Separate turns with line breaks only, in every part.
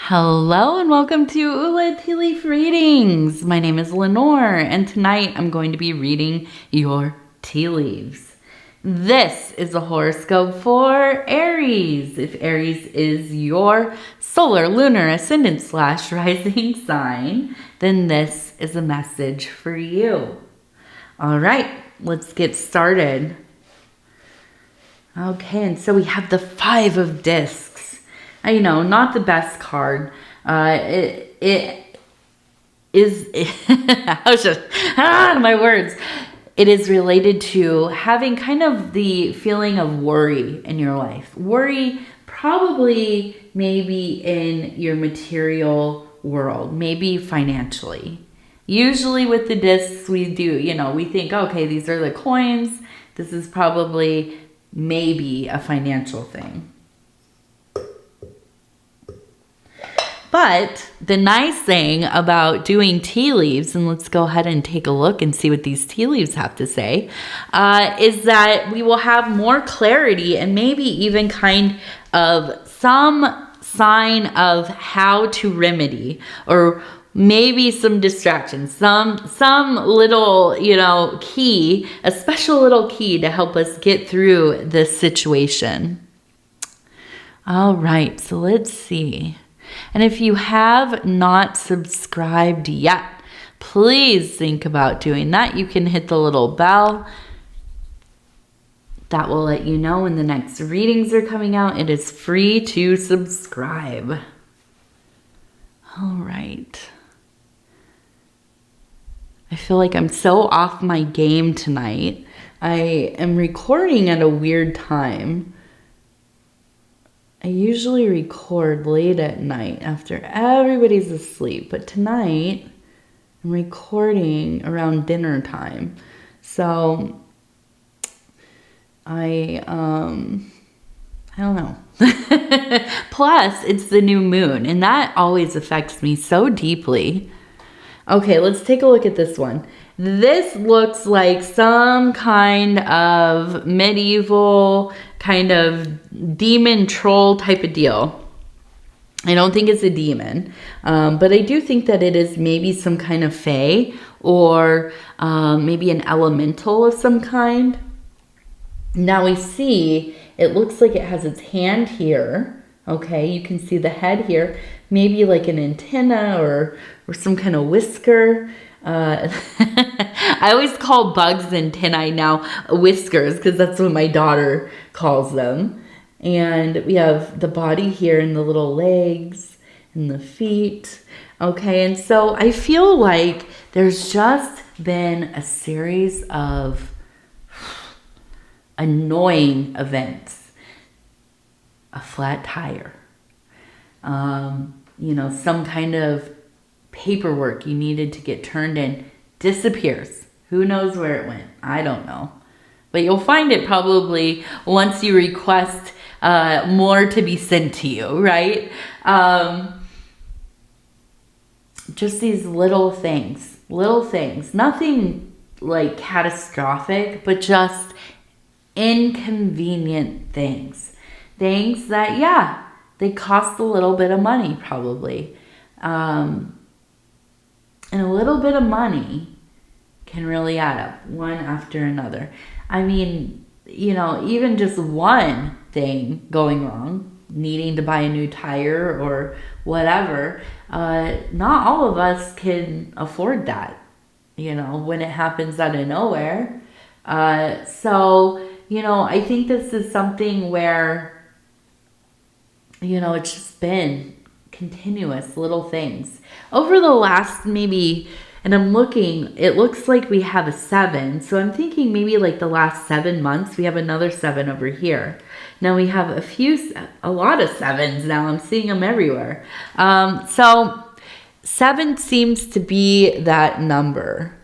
Hello and welcome to Ula Tea Leaf Readings. My name is Lenor and tonight I'm going to be reading your tea leaves. This is a horoscope for Aries. If Aries is your solar, lunar, ascendant / rising sign, then this is a message for you. All right, let's get started. Okay, and so we have the Five of Discs. You know, not the best card. It is, my words. It is related to having kind of the feeling of worry in your life. Worry probably maybe in your material world, maybe financially. Usually with the discs we do, we think, okay, these are the coins. This is probably maybe a financial thing. But the nice thing about doing tea leaves, and let's go ahead and take a look and see what these tea leaves have to say, is that we will have more clarity and maybe even kind of some sign of how to remedy, or maybe some distractions, some little, key, a special little key to help us get through this situation. All right, so let's see. And if you have not subscribed yet, please think about doing that. You can hit the little bell. That will let you know when the next readings are coming out. It is free to subscribe. All right. I feel like I'm so off my game tonight. I am recording at a weird time. I usually record late at night after everybody's asleep, but tonight I'm recording around dinner time. So I don't know. Plus, it's the new moon, and that always affects me so deeply. Okay, let's take a look at this one. This looks like some kind of medieval, kind of demon troll type of deal. I don't think it's a demon, but I do think that it is maybe some kind of fae or maybe an elemental of some kind. Now we see, it looks like it has its hand here. Okay, you can see the head here, maybe like an antenna or some kind of whisker. I always call bugs antennae now whiskers because that's what my daughter calls them. And we have the body here and the little legs and the feet. Okay, and so I feel like there's just been a series of annoying events. A flat tire, some kind of paperwork you needed to get turned in disappears. Who knows where it went? I don't know. But you'll find it probably once you request more to be sent to you, right? Just these little things, nothing like catastrophic, but just inconvenient things. Things that, they cost a little bit of money probably. And a little bit of money can really add up one after another. I mean, even just one thing going wrong, needing to buy a new tire or whatever, not all of us can afford that, when it happens out of nowhere. So, I think this is something where, it's just been continuous little things over the last maybe, and I'm looking, it looks like we have a 7. So I'm thinking maybe like the last 7 months, we have another 7 over here. Now we have a lot of 7s now. I'm seeing them everywhere. So 7 seems to be that number.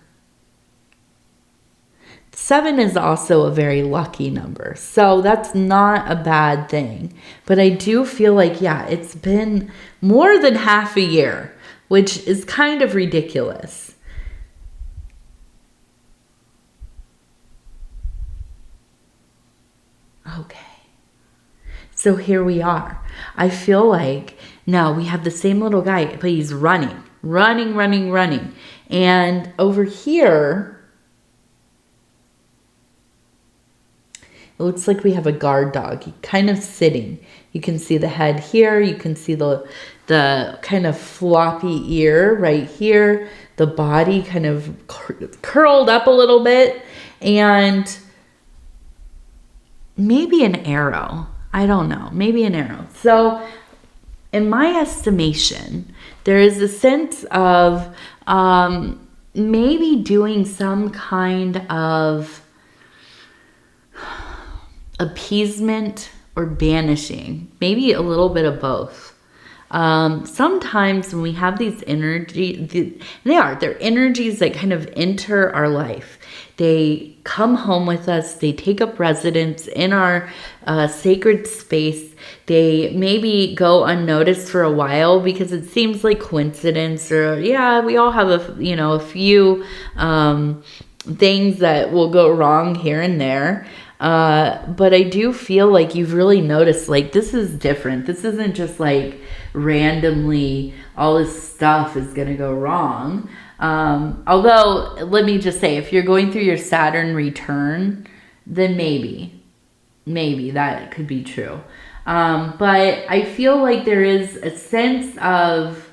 7 is also a very lucky number, so that's not a bad thing. But I do feel like, it's been more than half a year, which is kind of ridiculous. Okay. So here we are. I feel like No, we have the same little guy, but he's running. And over here, it looks like we have a guard dog, kind of sitting. You can see the head here. You can see the kind of floppy ear right here. The body kind of curled up a little bit. And maybe an arrow. I don't know. Maybe an arrow. So in my estimation, there is a sense of maybe doing some kind of appeasement or banishing, maybe a little bit of both. Sometimes when we have these they're energies that kind of enter our life. They come home with us. They take up residence in our sacred space. They maybe go unnoticed for a while because it seems like coincidence, or we all have a few things that will go wrong here and there. But I do feel like you've really noticed, like, this is different. This isn't just like randomly all this stuff is going to go wrong. Although, let me just say, if you're going through your Saturn return, then maybe that could be true. But I feel like there is a sense of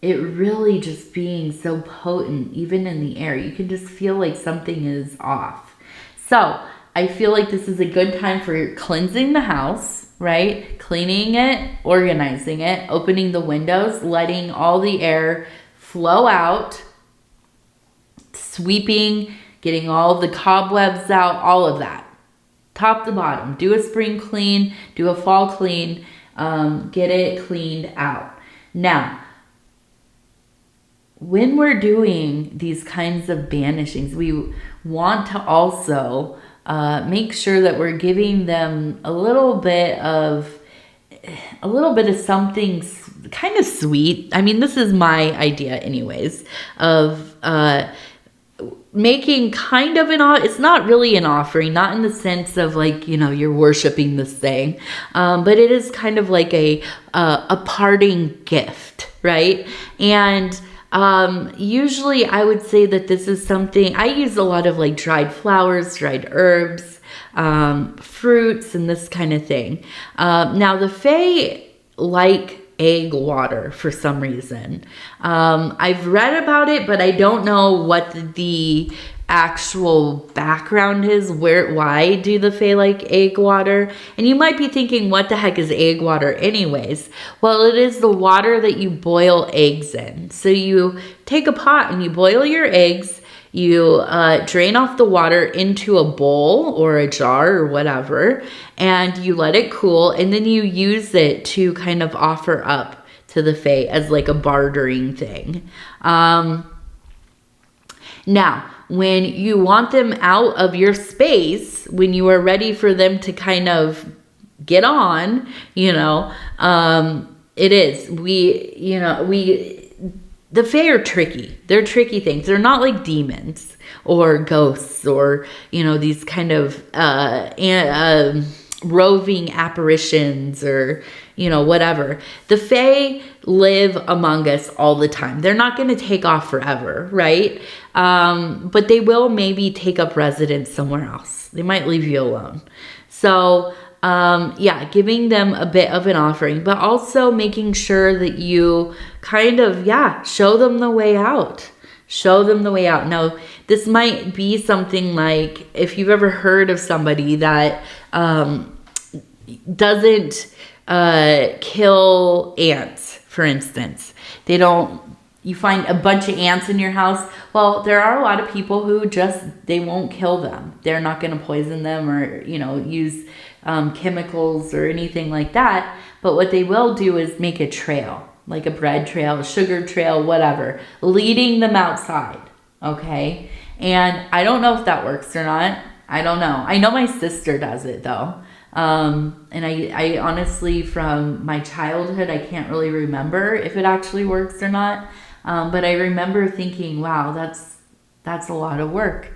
it really just being so potent, even in the air. You can just feel like something is off. So I feel like this is a good time for cleansing the house, right? Cleaning it, organizing it, opening the windows, letting all the air flow out, sweeping, getting all the cobwebs out, all of that. Top to bottom. Do a spring clean, do a fall clean, get it cleaned out. Now, when we're doing these kinds of banishings, we want to also make sure that we're giving them a little bit of something kind of sweet. I mean, this is my idea anyways, of making kind of it's not really an offering, not in the sense of like, you're worshiping this thing, but it is kind of like a parting gift, right? And usually I would say that this is something, I use a lot of like dried flowers, dried herbs, fruits, and this kind of thing. Now the Fae like egg water for some reason. I've read about it, but I don't know what the actual background is. Why do the Fae like egg water? And you might be thinking, what the heck is egg water anyways? Well, it is the water that you boil eggs in. So you take a pot and you boil your eggs. You drain off the water into a bowl or a jar or whatever, and you let it cool, and then you use it to kind of offer up to the Fae as like a bartering thing. Now, when you want them out of your space, when you are ready for them to kind of get on, it is. The Fae are tricky. They're tricky things. They're not like demons or ghosts or, these kind of roving apparitions or, whatever. The Fae live among us all the time. They're not going to take off forever, right? But they will maybe take up residence somewhere else. They might leave you alone. So, giving them a bit of an offering, but also making sure that you kind of, show them the way out. Show them the way out. Now, this might be something like, if you've ever heard of somebody that doesn't kill ants, for instance. You find a bunch of ants in your house. Well, there are a lot of people who they won't kill them. They're not going to poison them or, use chemicals or anything like that. But what they will do is make a trail, like a bread trail, a sugar trail, whatever, leading them outside. Okay. And I don't know if that works or not. I don't know. I know my sister does it though. And I honestly, from my childhood, I can't really remember if it actually works or not. But I remember thinking, wow, that's a lot of work.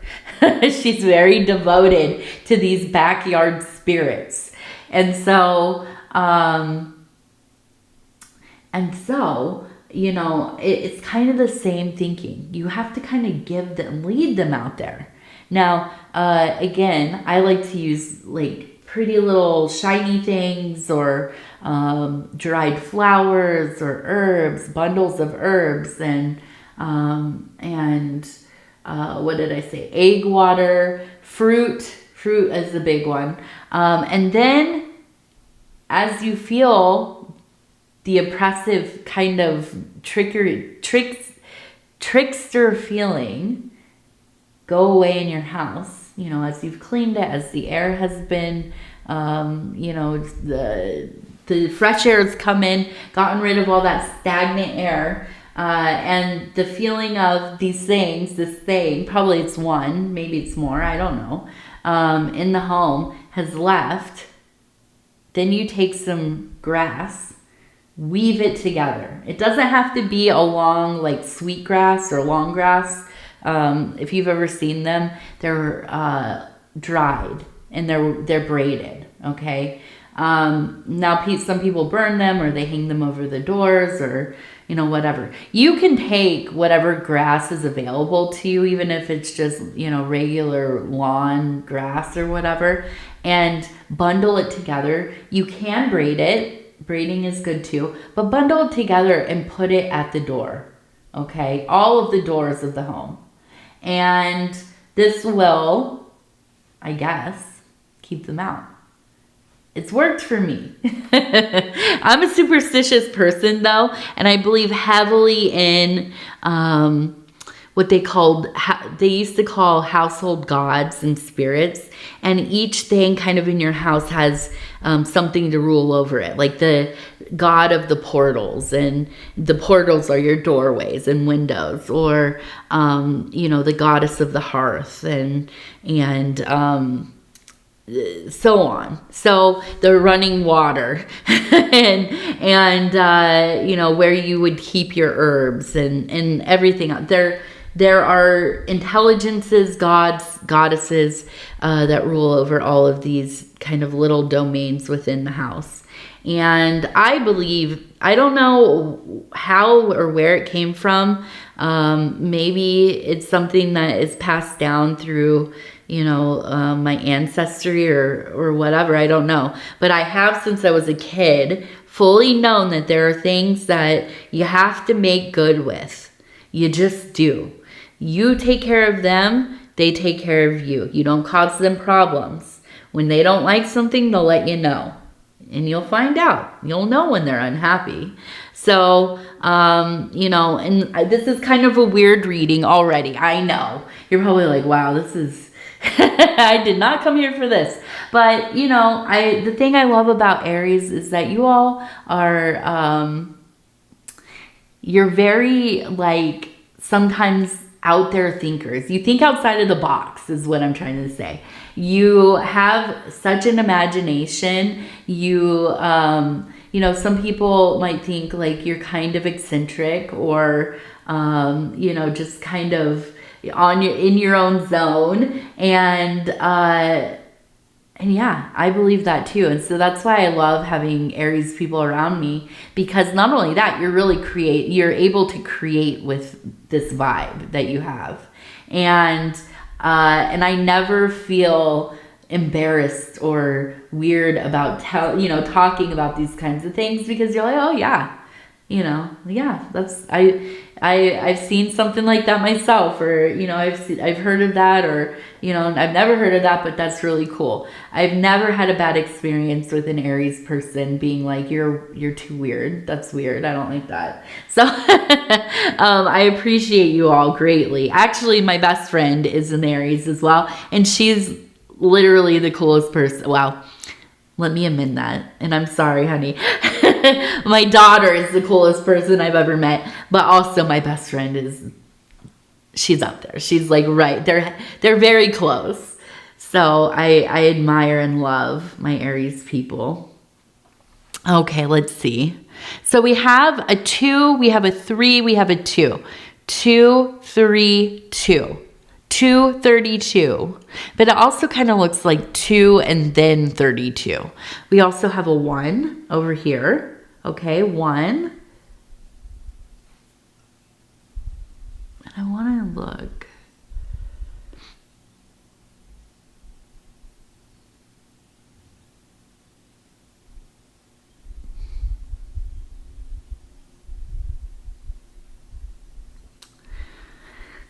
She's very devoted to these backyard spirits. And so, And so, you know, it's kind of the same thinking. You have to kind of give them, lead them out there. Now, again, I like to use like pretty little shiny things, or dried flowers or herbs, bundles of herbs, and what did I say? Egg water, fruit. Fruit is the big one. And then as you feel the oppressive kind of trickster feeling go away in your house, you know, as you've cleaned it, as the air has been, you know, the fresh air has come in, gotten rid of all that stagnant air, and the feeling of these things, this thing, probably it's one, maybe it's more, I don't know, in the home has left. Then you take some grass, weave it together. It doesn't have to be a long, like sweet grass or long grass. If you've ever seen them, they're dried and they're braided. Okay. Now some people burn them, or they hang them over the doors, or, you know, whatever. You can take whatever grass is available to you, even if it's just, you know, regular lawn grass or whatever, and bundle it together. You can braid it. Braiding is good too, but bundle it together and put it at the door. Okay. All of the doors of the home. And this will, I guess, keep them out. It's worked for me. I'm a superstitious person, though, and I believe heavily in what they used to call household gods and spirits. And each thing kind of in your house has something to rule over it. Like the god of the portals, and the portals are your doorways and windows, or, you know, the goddess of the hearth, and so on. So the running water and you know, where you would keep your herbs and everything. There are intelligences, gods, goddesses that rule over all of these kind of little domains within the house. And I believe, I don't know how or where it came from. Maybe it's something that is passed down through, you know, my ancestry or whatever. I don't know. But I have, since I was a kid, fully known that there are things that you have to make good with. You just do. You take care of them, they take care of you. You don't cause them problems. When they don't like something, they'll let you know. And you'll find out. You'll know when they're unhappy. So, you know, and this is kind of a weird reading already. I know. You're probably like, wow, this is... I did not come here for this. But, you know, the thing I love about Aries is that you all are... you're very, like, sometimes out there thinkers. You think outside of the box is what I'm trying to say. You have such an imagination. You know, some people might think like you're kind of eccentric, or, you know, just kind of in your own zone. And yeah, I believe that too. And so that's why I love having Aries people around me, because not only that, you're able to create with this vibe that you have. And I never feel embarrassed or weird about talking about these kinds of things, because you're like, oh yeah, you know, yeah, that's, I've seen something like that myself, or, you know, I've heard of that, or, you know, I've never heard of that, but that's really cool. I've never had a bad experience with an Aries person being like, you're too weird. That's weird. I don't like that. So, I appreciate you all greatly. Actually, my best friend is an Aries as well, and she's literally the coolest person. Wow. Let me amend that. And I'm sorry, honey. My daughter is the coolest person I've ever met. But also my best friend she's up there. She's like, right. They're very close. So I admire and love my Aries people. Okay, let's see. So we have a 2, we have a 3, we have a 2. 2, 3, 2. 232, but it also kind of looks like 2 and then 32. We also have a 1 over here. Okay, 1,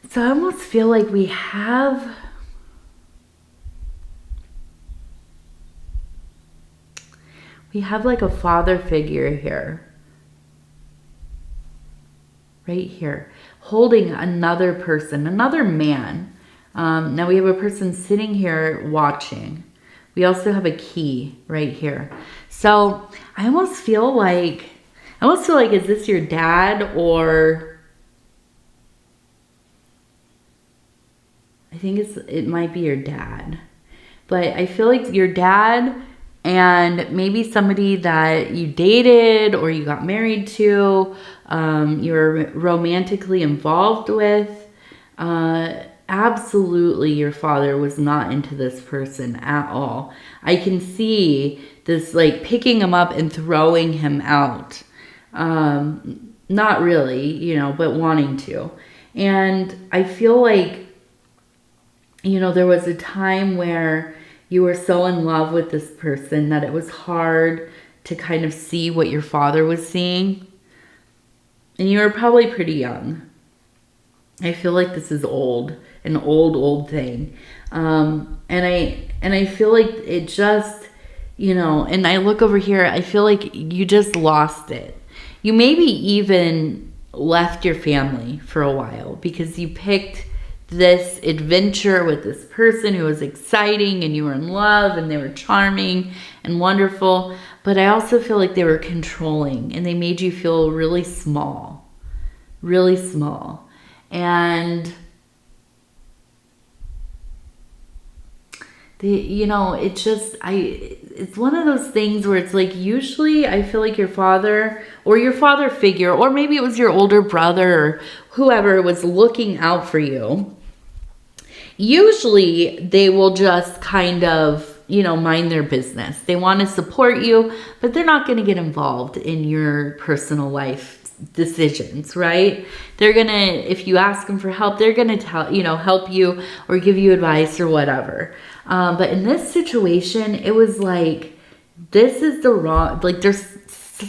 So I almost feel like we have like a father figure here. Right here. Holding another person, another man. Now we have a person sitting here watching. We also have a key right here. So I almost feel like, is this your dad? Or I think it might be your dad. But I feel like your dad and maybe somebody that you dated or you got married to, you were romantically involved with. Absolutely, your father was not into this person at all. I can see this like picking him up and throwing him out. Not really, you know, but wanting to. And I feel like, you know, there was a time where you were so in love with this person that it was hard to kind of see what your father was seeing. And you were probably pretty young. I feel like this is an old thing. And I feel like it just, you know, and I look over here, I feel like you just lost it. You maybe even left your family for a while because you picked this adventure with this person who was exciting and you were in love and they were charming and wonderful. But I also feel like they were controlling and they made you feel really small. Really small. And you know, it's one of those things where it's like, usually I feel like your father or your father figure, or maybe it was your older brother or whoever was looking out for you. Usually they will just kind of, you know, mind their business. They want to support you, but they're not going to get involved in your personal life decisions, right? They're going to, if you ask them for help, they're going to help you or give you advice or whatever. But in this situation, it was like, this is the wrong, like there's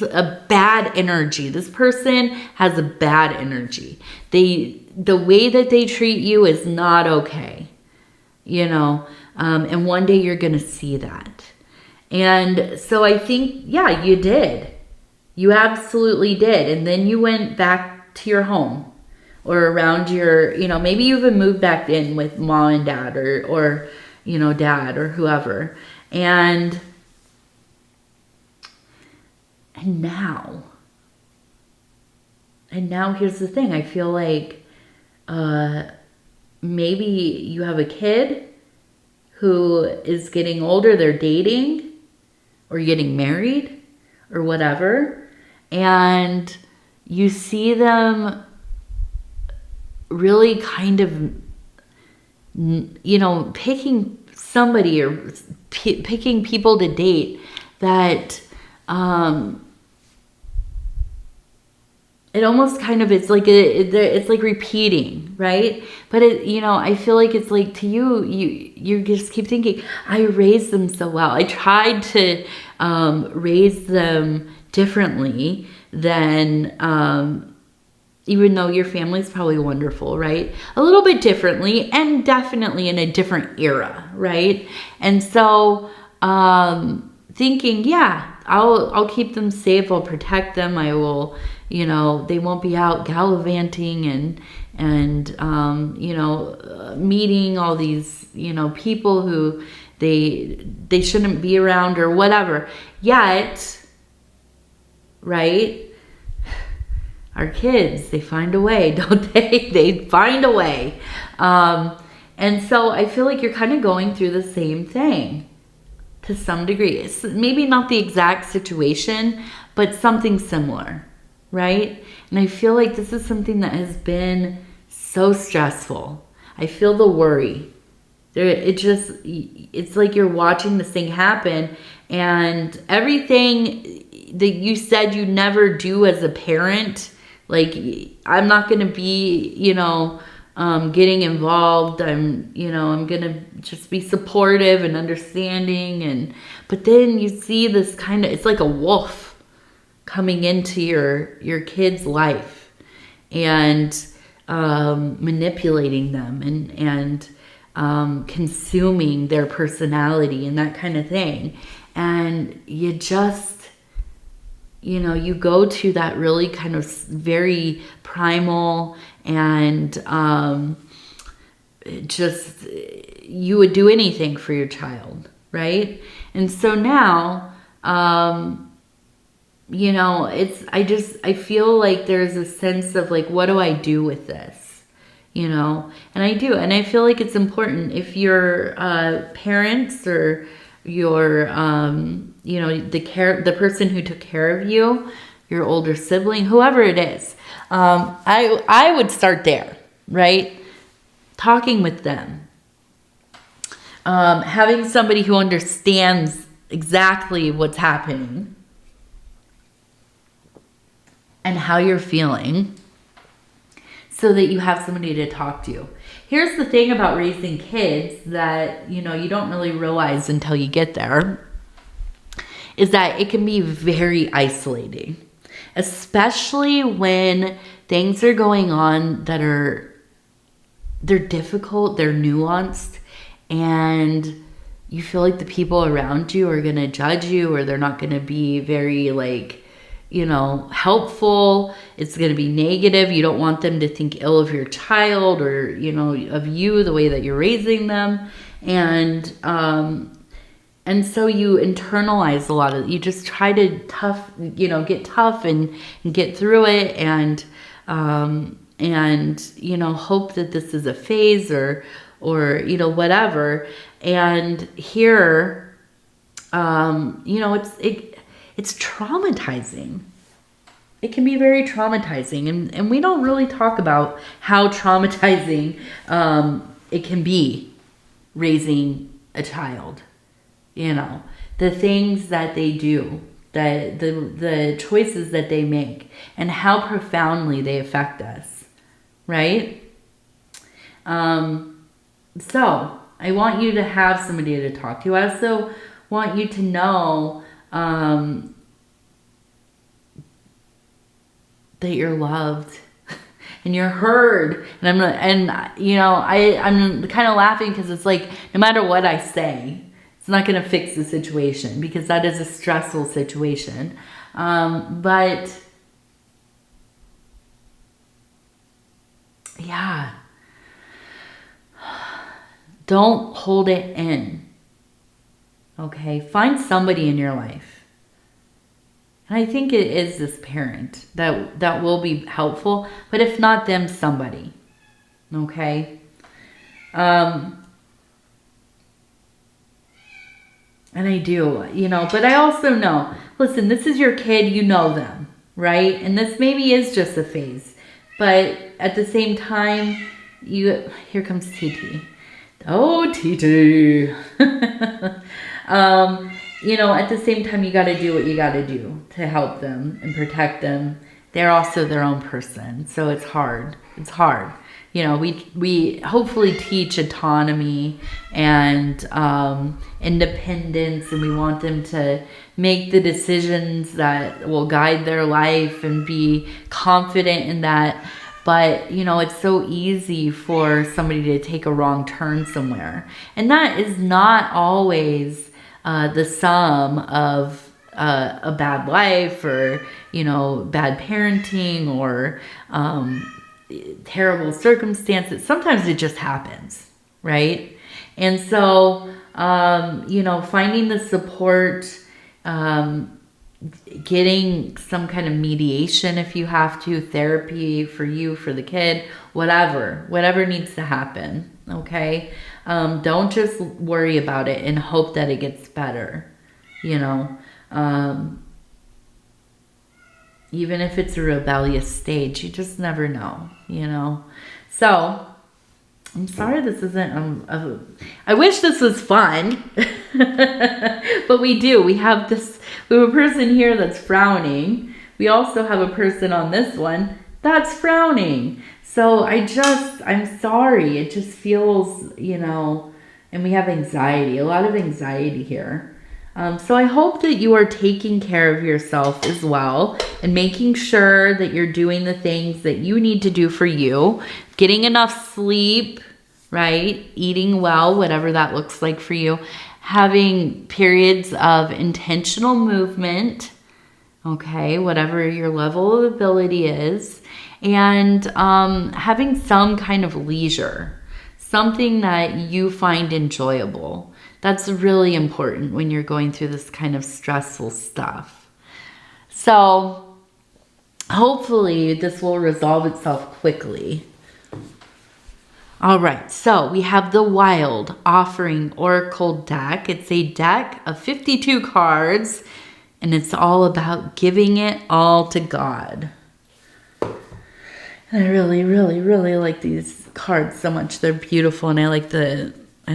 a bad energy. This person has a bad energy. The way that they treat you is not okay, you know, and one day you're going to see that. And so I think, yeah, you did. You absolutely did. And then you went back to your home or around your, you know, maybe you even moved back in with mom and dad or you know, dad or whoever. And now here's the thing. I feel like maybe you have a kid who is getting older, they're dating or getting married or whatever, and you see them really kind of, you know, picking somebody or picking people to date that it almost kind of, it's like it's like repeating, right? But it, you know, I feel like it's like to you just keep thinking, I raised them so well. I tried to raise them differently than even though your family's probably wonderful, right? A little bit differently and definitely in a different era, right? And so thinking, yeah, I'll keep them safe. I'll protect them. I will, you know, they won't be out gallivanting and you know, meeting all these, you know, people who they shouldn't be around or whatever. Yet, right? Our kids, they find a way, don't they? They find a way. And so I feel like you're kind of going through the same thing to some degree. It's maybe not the exact situation, but something similar, right? And I feel like this is something that has been so stressful. I feel the worry. It's like you're watching this thing happen, and everything that you said you never do as a parent, like, I'm not going to be, you know, getting involved. I'm going to just be supportive and understanding. But then you see this kind of, it's like a wolf coming into your kid's life. And manipulating them and consuming their personality and that kind of thing. And you just, you know, you go to that really kind of very primal and just, you would do anything for your child, right? And so now, you know, I feel like there's a sense of like, what do I do with this? You know, and I do. And I feel like it's important if your parents or your, you know, the person who took care of you, your older sibling, whoever it is, I would start there, right? Talking with them. Having somebody who understands exactly what's happening and how you're feeling so that you have somebody to talk to. Here's the thing about raising kids that, you know, you don't really realize until you get there, is that it can be very isolating, especially when things are going on that they're difficult, they're nuanced, and you feel like the people around you are going to judge you, or they're not going to be very, like, you know, helpful. It's going to be negative. You don't want them to think ill of your child or, you know, of you, the way that you're raising them. And so you internalize a lot of, you just try to get tough and get through it. And, you know, hope that this is a phase or, you know, whatever. And here, you know, it's traumatizing. It can be very traumatizing. And we don't really talk about how traumatizing it can be raising a child. You know, the things that they do, the choices that they make, and how profoundly they affect us, right? So I want you to have somebody to talk to. I also want you to know that you're loved and you're heard. And I'm kind of laughing because it's like, no matter what I say, it's not going to fix the situation, because that is a stressful situation. But yeah, don't hold it in. Okay, find somebody in your life. And I think it is this parent that will be helpful, but if not them, somebody. Okay? And I do, you know, but I also know, listen, this is your kid, you know them, right? And this maybe is just a phase. But at the same time, here comes TT. Oh, TT. You know, at the same time, you got to do what you got to do to help them and protect them. They're also their own person. So it's hard. It's hard. You know, we hopefully teach autonomy and independence, and we want them to make the decisions that will guide their life and be confident in that. But, you know, it's so easy for somebody to take a wrong turn somewhere. And that is not always the sum of a bad life or, you know, bad parenting or terrible circumstances. Sometimes it just happens, right? And so, you know, finding the support, getting some kind of mediation if you have to, therapy for you, for the kid, whatever needs to happen, okay? Don't just worry about it and hope that it gets better, you know? Even if it's a rebellious stage, you just never know, you know? So, I'm sorry this isn't, I wish this was fun, but we do. We have a person here that's frowning. We also have a person on this one that's frowning. So I'm sorry. It just feels, you know, and we have anxiety, a lot of anxiety here. So I hope that you are taking care of yourself as well and making sure that you're doing the things that you need to do for you, getting enough sleep, right? Eating well, whatever that looks like for you, having periods of intentional movement, okay, whatever your level of ability is, and having some kind of leisure, something that you find enjoyable. That's really important when you're going through this kind of stressful stuff. So hopefully this will resolve itself quickly. All right, so we have the Wild Offering Oracle deck. It's a deck of 52 cards, and it's all about giving it all to God. And I really, really, really like these cards so much. They're beautiful, and I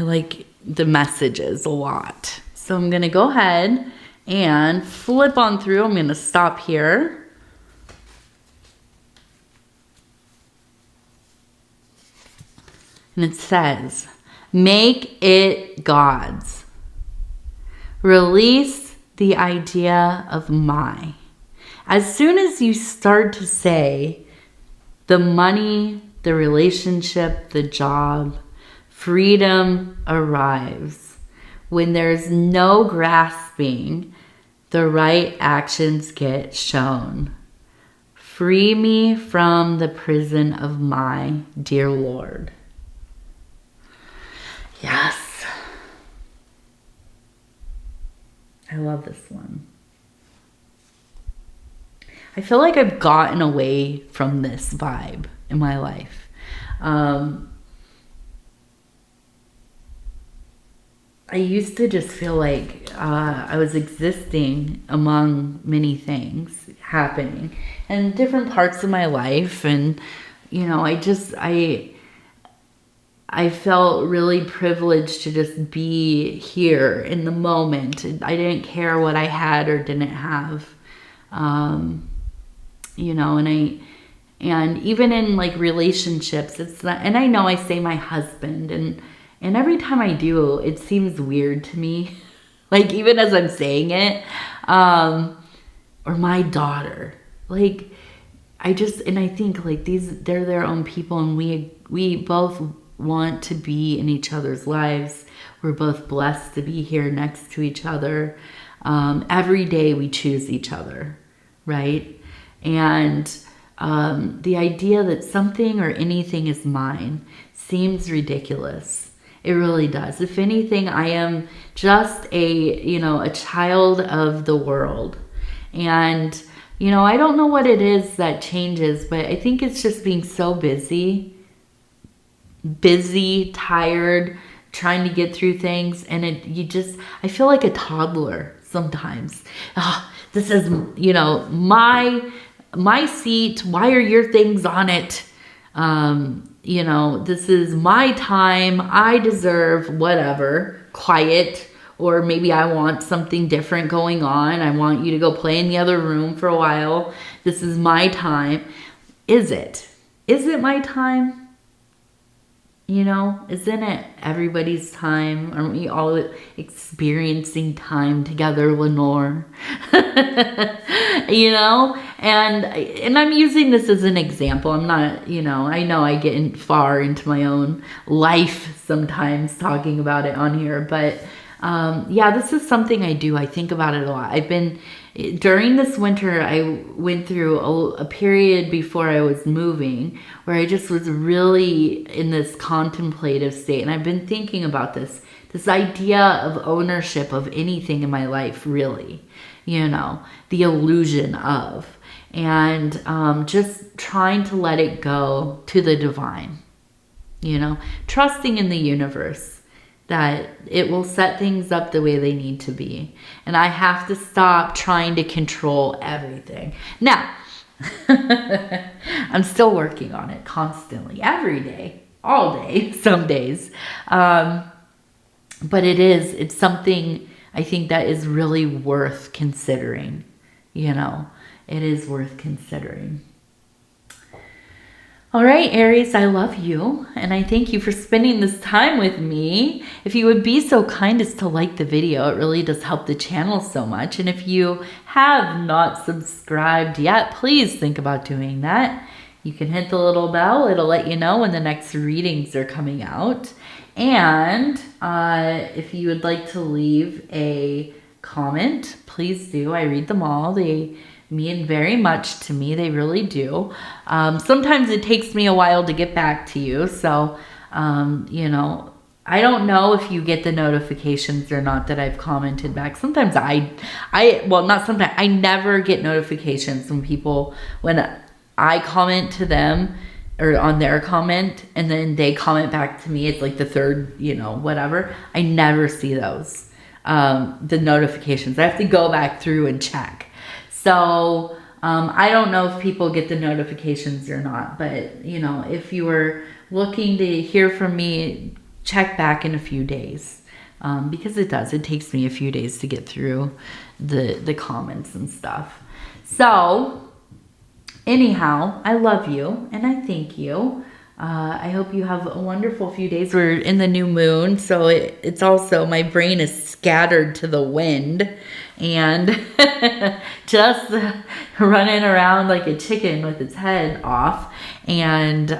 like the messages a lot. So I'm going to go ahead and flip on through. I'm going to stop here. And it says, make it God's. Release the idea of my. As soon as you start to say the money, the relationship, the job, freedom arrives. When there's no grasping, the right actions get shown. Free me from the prison of my dear Lord. Yes. I love this one. I feel like I've gotten away from this vibe in my life. I used to just feel like I was existing among many things happening in different parts of my life. And, you know, I felt really privileged to just be here in the moment. I didn't care what I had or didn't have. You know, and even in like relationships, it's not, and I know I say my husband, and every time I do, it seems weird to me. Like, even as I'm saying it, or my daughter, like, I think like they're their own people, and we both want to be in each other's lives. We're both blessed to be here next to each other. Every day we choose each other, right? And the idea that something or anything is mine seems ridiculous. It really does. If anything, I am just a child of the world. And, I don't know what it is that changes, but I think it's just being so busy, tired, trying to get through things. And I feel like a toddler sometimes. This is, my seat. Why are your things on it? This is my time. I deserve whatever, quiet, or maybe I want something different going on. I want you to go play in the other room for a while. This is my time. Is it? Is it my time? Isn't it everybody's time? Aren't we all experiencing time together, Lenor? And I'm using this as an example. I'm not, I know I get far into my own life sometimes talking about it on here, but this is something I do. I think about it a lot. During this winter, I went through a period before I was moving where I just was really in this contemplative state. And I've been thinking about this idea of ownership of anything in my life, really, the illusion of, and just trying to let it go to the divine, trusting in the universe that it will set things up the way they need to be. And I have to stop trying to control everything. Now, I'm still working on it constantly, every day, all day, some days. But it's something I think that is really worth considering. It is worth considering. All right, Aries, I love you, and I thank you for spending this time with me. If you would be so kind as to like the video, it really does help the channel so much. And if you have not subscribed yet, please think about doing that. You can hit the little bell. It'll let you know when the next readings are coming out. And if you would like to leave a comment, please do. I read them all. They mean very much to me. They really do. Sometimes it takes me a while to get back to you. So, you know, I don't know if you get the notifications or not that I've commented back. Sometimes well, not sometimes, I never get notifications from people when I comment to them or on their comment and then they comment back to me. It's like the third, you know, whatever. I never see those, the notifications. I have to go back through and check. So I don't know if people get the notifications or not, but you know, if you were looking to hear from me, check back in a few days, because it takes me a few days to get through the comments and stuff. So anyhow, I love you and I thank you. I hope you have a wonderful few days. We're in the new moon, so it's also, my brain is scattered to the wind and just running around like a chicken with its head off. And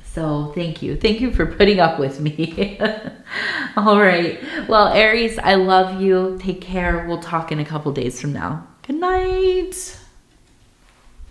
so thank you. Thank you for putting up with me. All right. Well, Aries, I love you. Take care. We'll talk in a couple days from now. Good night.